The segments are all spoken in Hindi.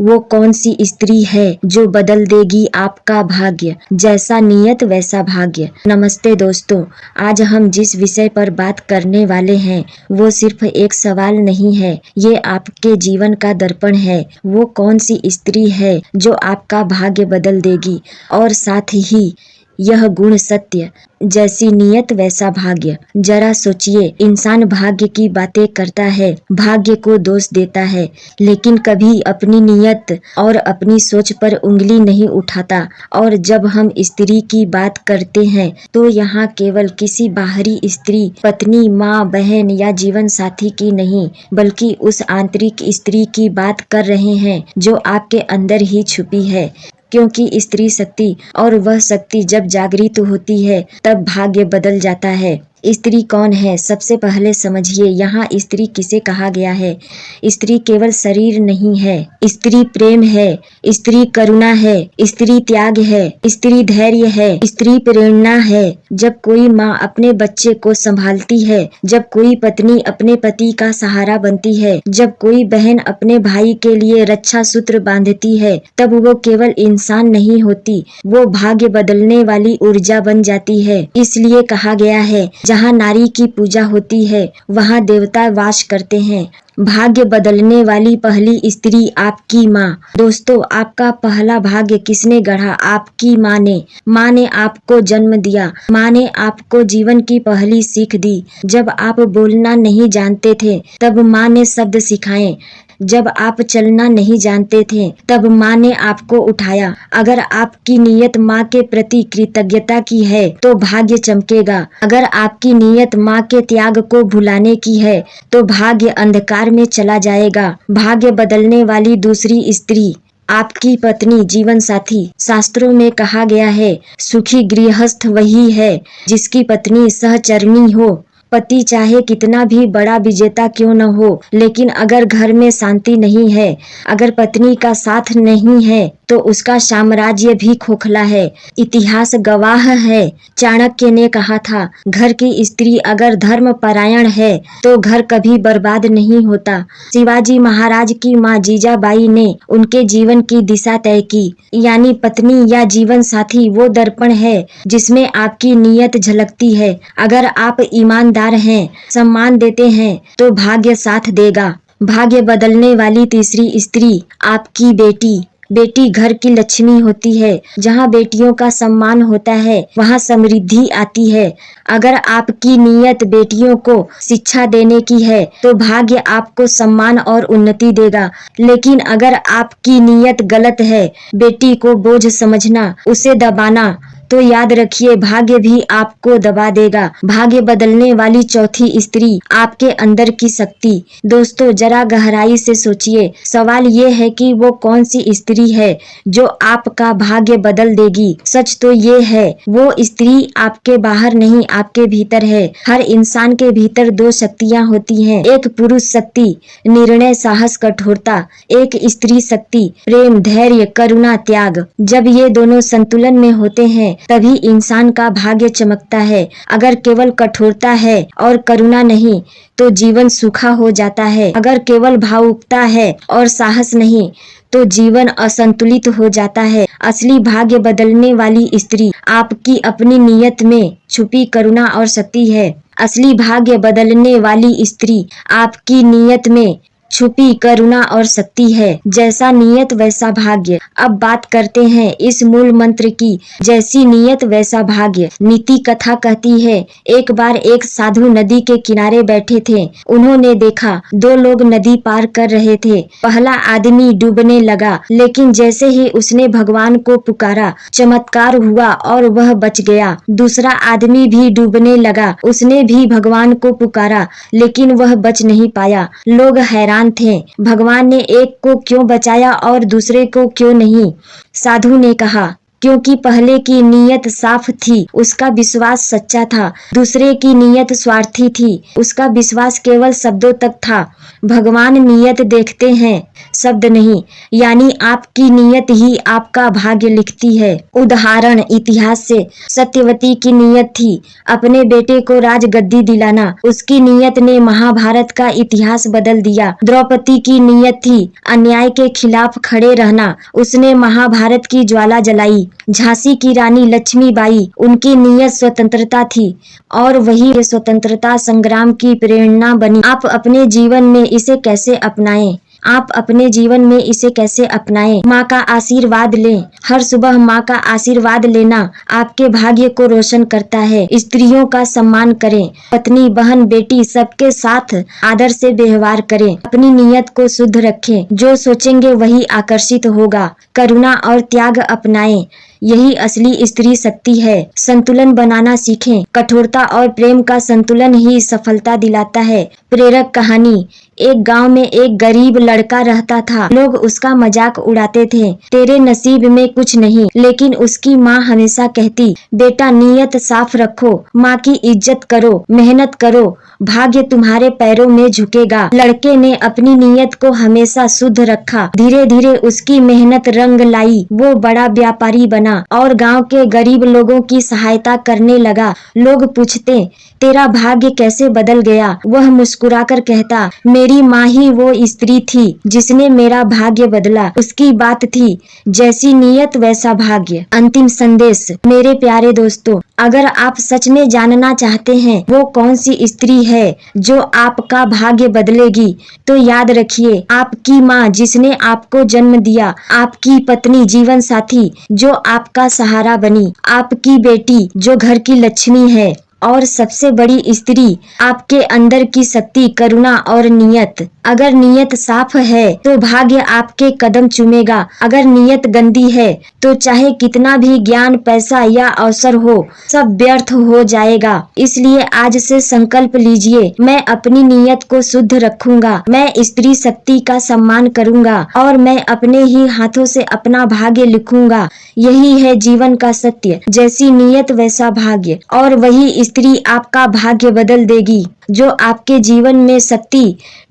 वो कौन सी स्त्री है जो बदल देगी आपका भाग्य, जैसा नियत वैसा भाग्य। नमस्ते दोस्तों, आज हम जिस विषय पर बात करने वाले हैं वो सिर्फ एक सवाल नहीं है, ये आपके जीवन का दर्पण है। वो कौन सी स्त्री है जो आपका भाग्य बदल देगी, और साथ ही यह गुण सत्य, जैसी नियत वैसा भाग्य। जरा सोचिए, इंसान भाग्य की बातें करता है, भाग्य को दोष देता है, लेकिन कभी अपनी नियत और अपनी सोच पर उंगली नहीं उठाता। और जब हम स्त्री की बात करते हैं तो यहाँ केवल किसी बाहरी स्त्री, पत्नी, माँ, बहन या जीवन साथी की नहीं, बल्कि उस आंतरिक स्त्री की बात कर रहे हैं जो आपके अंदर ही छुपी है। क्योंकि स्त्री शक्ति, और वह शक्ति जब जागृत होती है तब भाग्य बदल जाता है। स्त्री कौन है, सबसे पहले समझिए। यहाँ स्त्री किसे कहा गया है? स्त्री केवल शरीर नहीं है, स्त्री प्रेम है, स्त्री करुणा है, स्त्री त्याग है, स्त्री धैर्य है, स्त्री प्रेरणा है। जब कोई माँ अपने बच्चे को संभालती है, जब कोई पत्नी अपने पति का सहारा बनती है, जब कोई बहन अपने भाई के लिए रक्षा सूत्र बांधती है, तब वो केवल इंसान नहीं होती, वो भाग्य बदलने वाली ऊर्जा बन जाती है। इसलिए कहा गया है, जहाँ नारी की पूजा होती है वहाँ देवता वास करते हैं। भाग्य बदलने वाली पहली स्त्री आपकी माँ। दोस्तों, आपका पहला भाग्य किसने गढ़ा? आपकी माँ ने। माँ ने आपको जन्म दिया, माँ ने आपको जीवन की पहली सीख दी। जब आप बोलना नहीं जानते थे तब माँ ने शब्द सिखाए, जब आप चलना नहीं जानते थे तब माँ ने आपको उठाया। अगर आपकी नीयत माँ के प्रति कृतज्ञता की है तो भाग्य चमकेगा। अगर आपकी नीयत माँ के त्याग को भुलाने की है तो भाग्य अंधकार में चला जाएगा। भाग्य बदलने वाली दूसरी स्त्री आपकी पत्नी, जीवन साथी। शास्त्रों में कहा गया है, सुखी गृहस्थ वही है जिसकी पत्नी सहचर्मी हो। पति चाहे कितना भी बड़ा विजेता क्यों न हो, लेकिन अगर घर में शांति नहीं है, अगर पत्नी का साथ नहीं है तो उसका साम्राज्य भी खोखला है। इतिहास गवाह है, चाणक्य ने कहा था, घर की स्त्री अगर धर्म परायण है तो घर कभी बर्बाद नहीं होता। शिवाजी महाराज की माँ जीजाबाई ने उनके जीवन की दिशा तय की। यानी पत्नी या जीवन साथी वो दर्पण है जिसमें आपकी नीयत झलकती है। अगर आप ईमानदार हैं, सम्मान देते हैं तो भाग्य साथ देगा। भाग्य बदलने वाली तीसरी स्त्री आपकी बेटी। बेटी घर की लक्ष्मी होती है। जहाँ बेटियों का सम्मान होता है वहाँ समृद्धि आती है। अगर आपकी नीयत बेटियों को शिक्षा देने की है तो भाग्य आपको सम्मान और उन्नति देगा। लेकिन अगर आपकी नीयत गलत है, बेटी को बोझ समझना, उसे दबाना, तो याद रखिए भाग्य भी आपको दबा देगा। भाग्य बदलने वाली चौथी स्त्री आपके अंदर की शक्ति। दोस्तों, जरा गहराई से सोचिए। सवाल ये है कि वो कौन सी स्त्री है जो आपका भाग्य बदल देगी। सच तो ये है, वो स्त्री आपके बाहर नहीं, आपके भीतर है। हर इंसान के भीतर दो शक्तियाँ होती हैं, एक पुरुष शक्ति, निर्णय, साहस, कठोरता, एक स्त्री शक्ति, प्रेम, धैर्य, करुणा, त्याग। जब ये दोनों संतुलन में होते हैं तभी इंसान का भाग्य चमकता है। अगर केवल कठोरता है और करुणा नहीं तो जीवन सूखा हो जाता है। अगर केवल भावुकता है और साहस नहीं तो जीवन असंतुलित हो जाता है। असली भाग्य बदलने वाली स्त्री आपकी अपनी नीयत में छुपी करुणा और शक्ति है। असली भाग्य बदलने वाली स्त्री आपकी नीयत में छुपी करुणा और शक्ति है। जैसा नियत वैसा भाग्य। अब बात करते हैं इस मूल मंत्र की, जैसी नियत वैसा भाग्य। नीति कथा कहती है, एक बार एक साधु नदी के किनारे बैठे थे। उन्होंने देखा दो लोग नदी पार कर रहे थे। पहला आदमी डूबने लगा, लेकिन जैसे ही उसने भगवान को पुकारा, चमत्कार हुआ और वह बच गया। दूसरा आदमी भी डूबने लगा, उसने भी भगवान को पुकारा, लेकिन वह बच नहीं पाया। लोग हैरान थे, भगवान ने एक को क्यों बचाया और दूसरे को क्यों नहीं। साधु ने कहा, क्योंकि पहले की नीयत साफ थी, उसका विश्वास सच्चा था। दूसरे की नीयत स्वार्थी थी, उसका विश्वास केवल शब्दों तक था। भगवान नीयत देखते हैं, शब्द नहीं। यानी आपकी नीयत ही आपका भाग्य लिखती है। उदाहरण इतिहास से, सत्यवती की नीयत थी अपने बेटे को राजगद्दी दिलाना, उसकी नीयत ने महाभारत का इतिहास बदल दिया। द्रौपदी की नीयत थी अन्याय के खिलाफ खड़े रहना, उसने महाभारत की ज्वाला जलाई। झांसी की रानी लक्ष्मीबाई, उनकी नीयत स्वतंत्रता थी और वही स्वतंत्रता संग्राम की प्रेरणा बनी। आप अपने जीवन में इसे कैसे अपनाएं? आप अपने जीवन में इसे कैसे अपनाएं? माँ का आशीर्वाद लें। हर सुबह माँ का आशीर्वाद लेना आपके भाग्य को रोशन करता है। स्त्रियों का सम्मान करें, पत्नी, बहन, बेटी सबके साथ आदर से व्यवहार करें। अपनी नीयत को शुद्ध रखें, जो सोचेंगे वही आकर्षित होगा। करुणा और त्याग अपनाएं, यही असली स्त्री शक्ति है। संतुलन बनाना सीखें, कठोरता और प्रेम का संतुलन ही सफलता दिलाता है। प्रेरक कहानी, एक गांव में एक गरीब लड़का रहता था। लोग उसका मजाक उड़ाते थे, तेरे नसीब में कुछ नहीं। लेकिन उसकी माँ हमेशा कहती, बेटा नीयत साफ रखो, माँ की इज्जत करो, मेहनत करो, भाग्य तुम्हारे पैरों में झुकेगा। लड़के ने अपनी नीयत को हमेशा शुद्ध रखा। धीरे धीरे उसकी मेहनत रंग लाई, वो बड़ा व्यापारी बना और गांव के गरीब लोगों की सहायता करने लगा। लोग पूछते, तेरा भाग्य कैसे बदल गया? वह मुस्कुराकर कहता, मेरी माँ ही वो स्त्री थी जिसने मेरा भाग्य बदला। उसकी बात थी, जैसी नीयत वैसा भाग्य। अंतिम संदेश, मेरे प्यारे दोस्तों, अगर आप सच में जानना चाहते हैं वो कौन सी स्त्री है जो आपका भाग्य बदलेगी, तो याद रखिए, आपकी माँ जिसने आपको जन्म दिया, आपकी पत्नी, जीवन साथी जो आपका सहारा बनी, आपकी बेटी जो घर की लक्ष्मी है, और सबसे बड़ी स्त्री आपके अंदर की शक्ति, करुणा और नियत। अगर नियत साफ है तो भाग्य आपके कदम चूमेगा। अगर नियत गंदी है तो चाहे कितना भी ज्ञान, पैसा या अवसर हो, सब व्यर्थ हो जाएगा। इसलिए आज से संकल्प लीजिए, मैं अपनी नियत को शुद्ध रखूंगा, मैं स्त्री शक्ति का सम्मान करूंगा और मैं अपने ही हाथों से अपना भाग्य लिखूंगा। यही है जीवन का सत्य, जैसी नियत वैसा भाग्य। और वही स्त्री आपका भाग्य बदल देगी, जो आपके जीवन में शक्ति,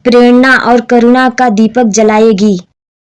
प्रेरणा और करुणा का दीपक जलाएगी।